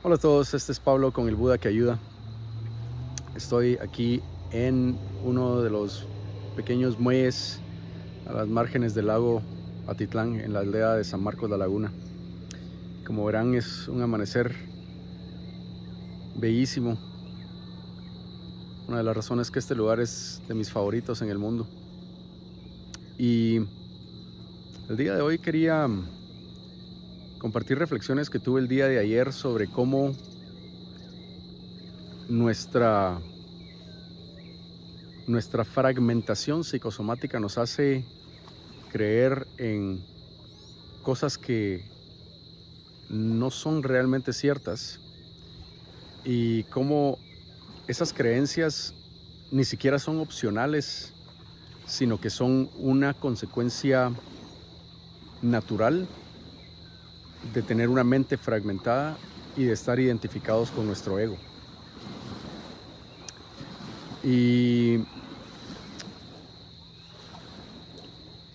Hola a todos, este es Pablo con el Buda que ayuda. Estoy aquí en uno de los pequeños muelles a las márgenes del lago Atitlán, en la aldea de San Marcos la Laguna. Como verán, es un amanecer bellísimo. Una de las razones que este lugar es de mis favoritos en el mundo. Y el día de hoy quería compartir reflexiones que tuve el día de ayer sobre cómo nuestra fragmentación psicosomática nos hace creer en cosas que no son realmente ciertas y cómo esas creencias ni siquiera son opcionales, sino que son una consecuencia natural de tener una mente fragmentada y de estar identificados con nuestro ego. Y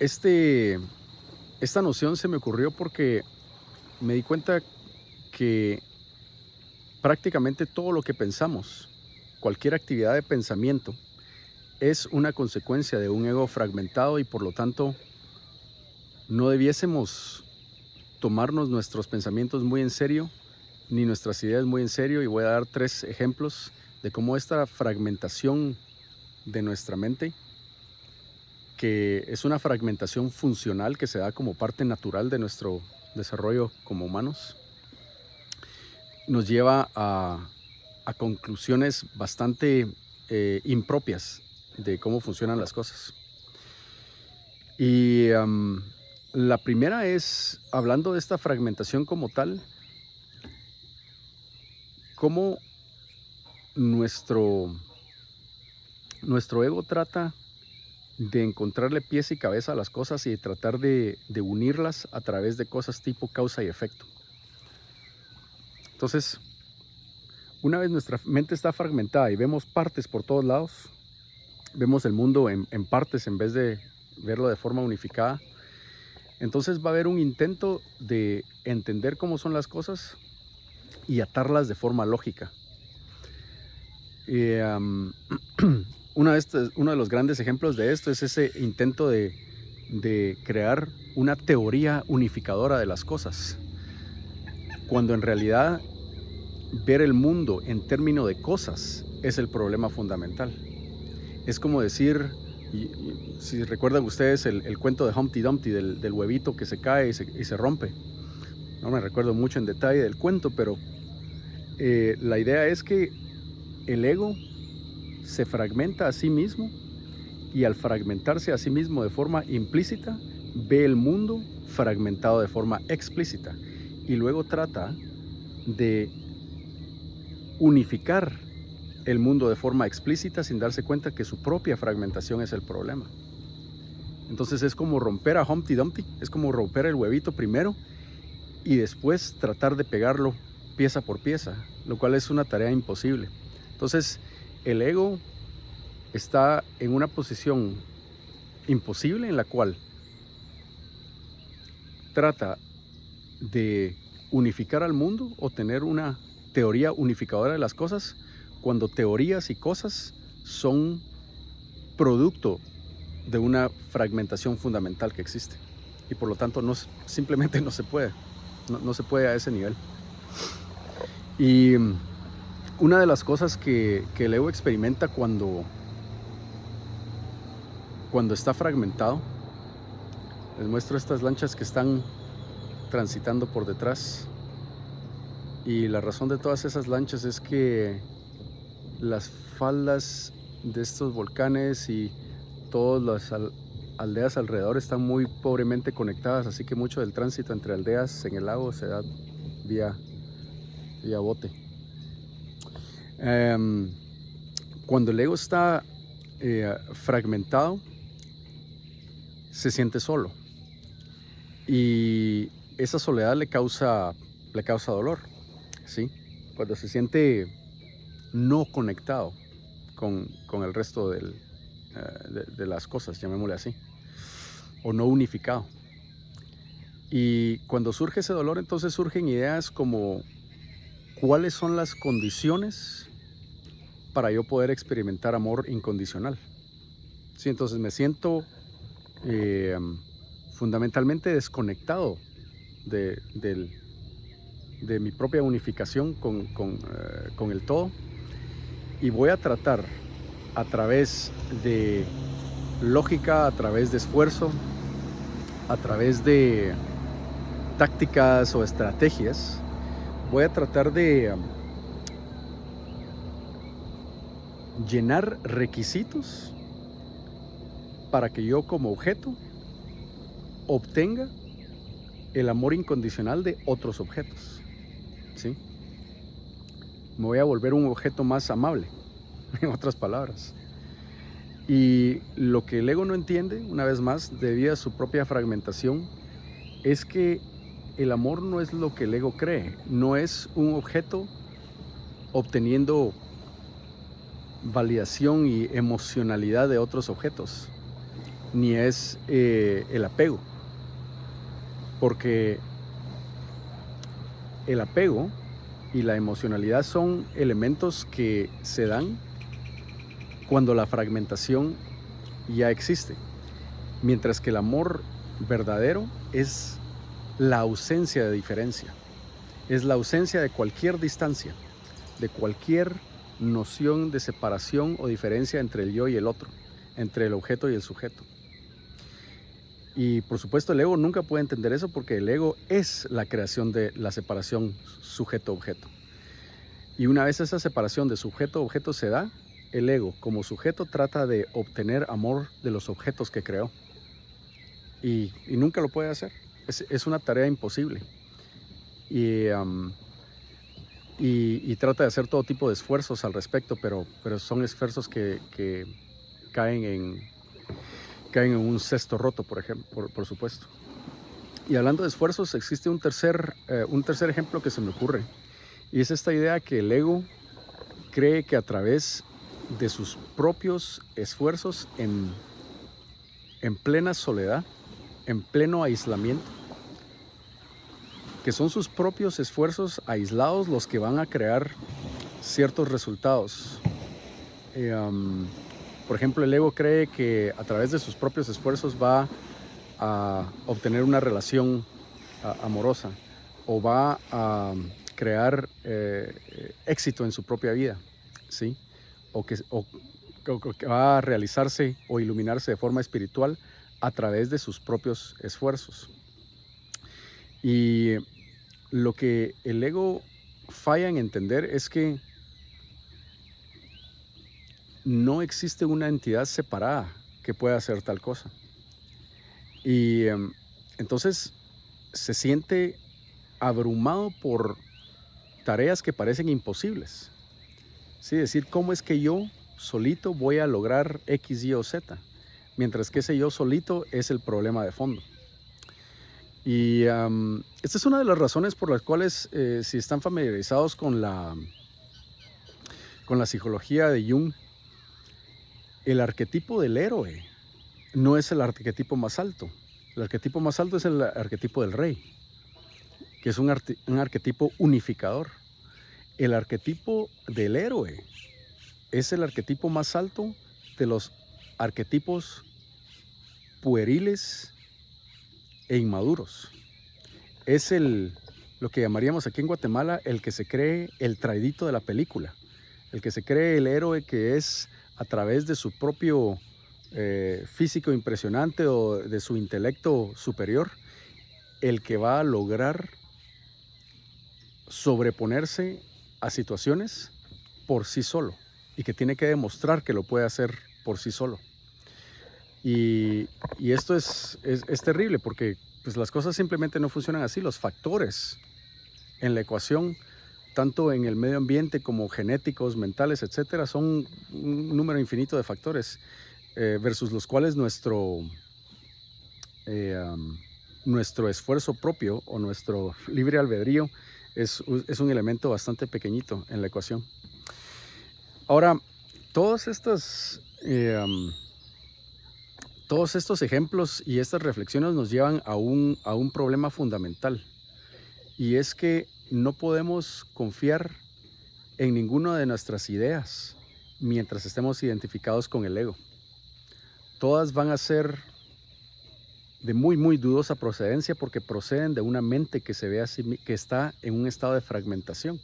esta noción se me ocurrió porque me di cuenta que prácticamente todo lo que pensamos, cualquier actividad de pensamiento, es una consecuencia de un ego fragmentado y por lo tanto no debiésemos tomarnos nuestros pensamientos muy en serio ni nuestras ideas muy en serio, y voy a dar 3 ejemplos de cómo esta fragmentación de nuestra mente, que es una fragmentación funcional que se da como parte natural de nuestro desarrollo como humanos, nos lleva a conclusiones bastante impropias de cómo funcionan las cosas. Y la primera es, hablando de esta fragmentación como tal, cómo nuestro ego trata de encontrarle pies y cabeza a las cosas y de tratar de unirlas a través de cosas tipo causa y efecto. Entonces, una vez nuestra mente está fragmentada y vemos partes por todos lados, vemos el mundo en partes en vez de verlo de forma unificada, entonces va a haber un intento de entender cómo son las cosas y atarlas de forma lógica. Y, uno de los grandes ejemplos de esto es ese intento de crear una teoría unificadora de las cosas, cuando en realidad ver el mundo en términos de cosas es el problema fundamental. Es como decir, si recuerdan ustedes el cuento de Humpty Dumpty, del huevito que se cae y se rompe. No me recuerdo mucho en detalle del cuento, pero la idea es que el ego se fragmenta a sí mismo, y al fragmentarse a sí mismo de forma implícita, ve el mundo fragmentado de forma explícita y luego trata de unificar el mundo de forma explícita sin darse cuenta que su propia fragmentación es el problema. Entonces es como romper a Humpty Dumpty, es como romper el huevito primero y después tratar de pegarlo pieza por pieza, lo cual es una tarea imposible. Entonces el ego está en una posición imposible en la cual trata de unificar al mundo o tener una teoría unificadora de las cosas, cuando teorías y cosas son producto de una fragmentación fundamental que existe, y por lo tanto simplemente no se puede, no se puede a ese nivel. Y una de las cosas que el ego experimenta cuando está fragmentado, les muestro estas lanchas que están transitando por detrás, y la razón de todas esas lanchas es que las faldas de estos volcanes y todas las aldeas alrededor están muy pobremente conectadas, así que mucho del tránsito entre aldeas en el lago se da vía bote. Cuando el ego está fragmentado, se siente solo, y esa soledad le causa dolor, ¿sí? Cuando se siente no conectado con el resto de las cosas, llamémosle así, o no unificado. Y cuando surge ese dolor, entonces surgen ideas como: cuáles son las condiciones para yo poder experimentar amor incondicional. Sí, entonces me siento fundamentalmente desconectado de mi propia unificación con el todo, y voy a tratar a través de lógica, a través de esfuerzo, a través de tácticas o estrategias, voy a tratar de llenar requisitos para que yo como objeto obtenga el amor incondicional de otros objetos, ¿sí? Me voy a volver un objeto más amable, en otras palabras. Y lo que el ego no entiende, una vez más, debido a su propia fragmentación, es que el amor no es lo que el ego cree, no es un objeto obteniendo validación y emocionalidad de otros objetos, ni es el apego, porque el apego y la emocionalidad son elementos que se dan cuando la fragmentación ya existe, mientras que el amor verdadero es la ausencia de diferencia, es la ausencia de cualquier distancia, de cualquier noción de separación o diferencia entre el yo y el otro, entre el objeto y el sujeto. Y por supuesto el ego nunca puede entender eso, porque el ego es la creación de la separación sujeto-objeto. Y una vez esa separación de sujeto-objeto se da, el ego como sujeto trata de obtener amor de los objetos que creó. Y nunca lo puede hacer. Es una tarea imposible. Y trata de hacer todo tipo de esfuerzos al respecto, pero son esfuerzos que caen en un cesto roto, por ejemplo, por supuesto. Y hablando de esfuerzos, existe un tercer ejemplo que se me ocurre, y es esta idea que el ego cree que a través de sus propios esfuerzos en plena soledad, en pleno aislamiento, que son sus propios esfuerzos aislados los que van a crear ciertos resultados. Por ejemplo, el ego cree que a través de sus propios esfuerzos va a obtener una relación amorosa, o va a crear éxito en su propia vida, ¿sí? O que va a realizarse o iluminarse de forma espiritual a través de sus propios esfuerzos. Y lo que el ego falla en entender es que no existe una entidad separada que pueda hacer tal cosa. Y entonces se siente abrumado por tareas que parecen imposibles. Sí, decir, ¿cómo es que yo solito voy a lograr X, Y o Z? Mientras que ese yo solito es el problema de fondo. Y esta es una de las razones por las cuales, si están familiarizados con la psicología de Jung, el arquetipo del héroe no es el arquetipo más alto. El arquetipo más alto es el arquetipo del rey, que es un arquetipo unificador. El arquetipo del héroe es el arquetipo más alto de los arquetipos pueriles e inmaduros. Es lo que llamaríamos aquí en Guatemala el que se cree el traidito de la película, el que se cree el héroe que es a través de su propio físico impresionante o de su intelecto superior, el que va a lograr sobreponerse a situaciones por sí solo, y que tiene que demostrar que lo puede hacer por sí solo. Y esto es terrible, porque pues, las cosas simplemente no funcionan así. Los factores en la ecuación, tanto en el medio ambiente como genéticos, mentales, etcétera, son un número infinito de factores, versus los cuales nuestro esfuerzo propio o nuestro libre albedrío es un elemento bastante pequeñito en la ecuación. Ahora, todos estos ejemplos y estas reflexiones nos llevan a un problema fundamental, y es que no podemos confiar en ninguna de nuestras ideas mientras estemos identificados con el ego. Todas van a ser de muy dudosa procedencia porque proceden de una mente que se ve así, que está en un estado de fragmentación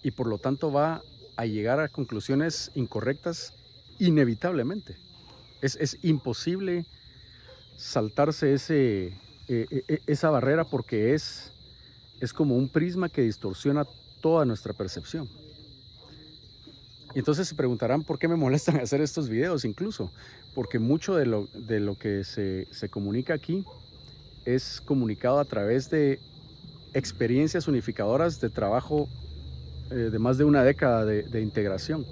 y por lo tanto va a llegar a conclusiones incorrectas inevitablemente. Es imposible saltarse esa barrera porque es como un prisma que distorsiona toda nuestra percepción. Entonces se preguntarán por qué me molestan hacer estos videos incluso, porque mucho de lo que se comunica aquí es comunicado a través de experiencias unificadoras de trabajo de más de una década de integración.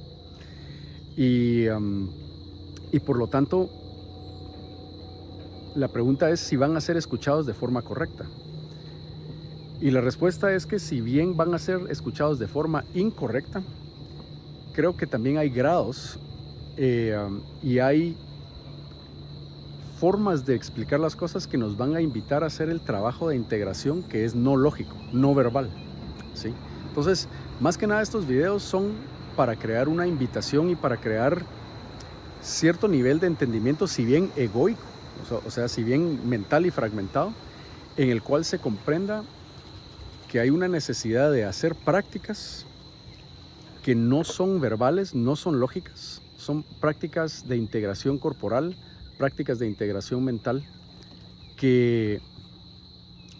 Y por lo tanto, la pregunta es si van a ser escuchados de forma correcta. Y la respuesta es que si bien van a ser escuchados de forma incorrecta, creo que también hay grados y hay formas de explicar las cosas que nos van a invitar a hacer el trabajo de integración que es no lógico, no verbal, ¿sí? Entonces, más que nada estos videos son para crear una invitación y para crear cierto nivel de entendimiento, si bien egoico, o sea, si bien mental y fragmentado, en el cual se comprenda que hay una necesidad de hacer prácticas que no son verbales, no son lógicas, son prácticas de integración corporal, prácticas de integración mental que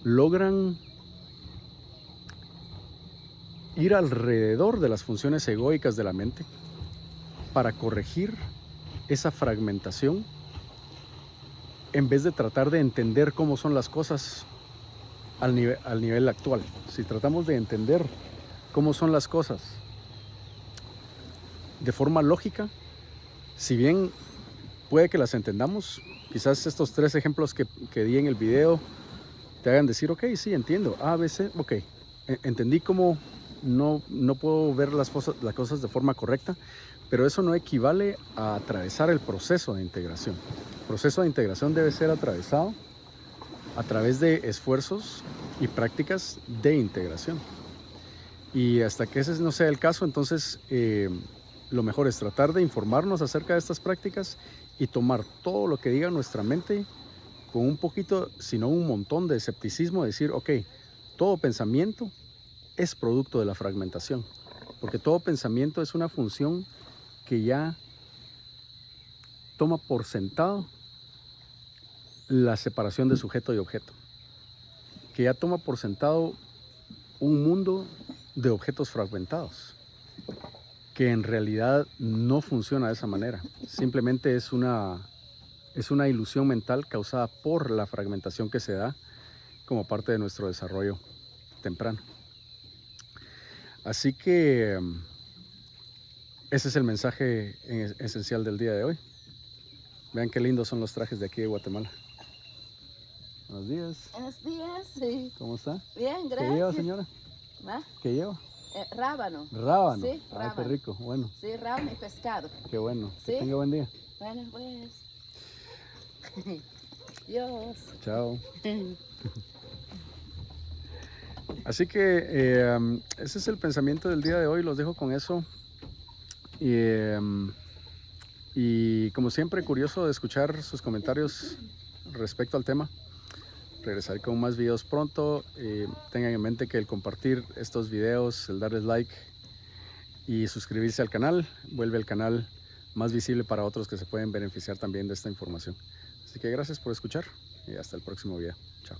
logran ir alrededor de las funciones egoicas de la mente para corregir esa fragmentación en vez de tratar de entender cómo son las cosas al nivel actual. Si tratamos de entender cómo son las cosas de forma lógica, si bien puede que las entendamos, quizás estos 3 ejemplos que di en el video te hagan decir, ok, sí, entiendo, A, B, C, ok, entendí cómo no puedo ver las cosas de forma correcta, pero eso no equivale a atravesar el proceso de integración. El proceso de integración debe ser atravesado a través de esfuerzos y prácticas de integración. Y hasta que ese no sea el caso, entonces lo mejor es tratar de informarnos acerca de estas prácticas y tomar todo lo que diga nuestra mente con un poquito, si no un montón de escepticismo, decir, ok, todo pensamiento es producto de la fragmentación, porque todo pensamiento es una función que ya toma por sentado la separación de sujeto y objeto, que ya toma por sentado un mundo de objetos fragmentados, que en realidad no funciona de esa manera, simplemente es una ilusión mental causada por la fragmentación que se da como parte de nuestro desarrollo temprano. Así que ese es el mensaje esencial del día de hoy. Vean qué lindos son los trajes de aquí de Guatemala. Buenos días. Buenos días, sí. ¿Cómo está? Bien, gracias. ¿Qué lleva, señora? ¿Ah? ¿Qué lleva? Rábano. Rábano. Sí, Ay, rábano. qué rico. Bueno. Sí, rábano y pescado. Qué bueno. Sí. Que tenga buen día. Bueno, pues. Dios. Chao. Así que ese es el pensamiento del día de hoy. Los dejo con eso. Y como siempre, curioso de escuchar sus comentarios respecto al tema. Regresaré con más videos pronto. Tengan en mente que el compartir estos videos, el darles like y suscribirse al canal, vuelve el canal más visible para otros que se pueden beneficiar también de esta información. Así que gracias por escuchar y hasta el próximo video. Chao.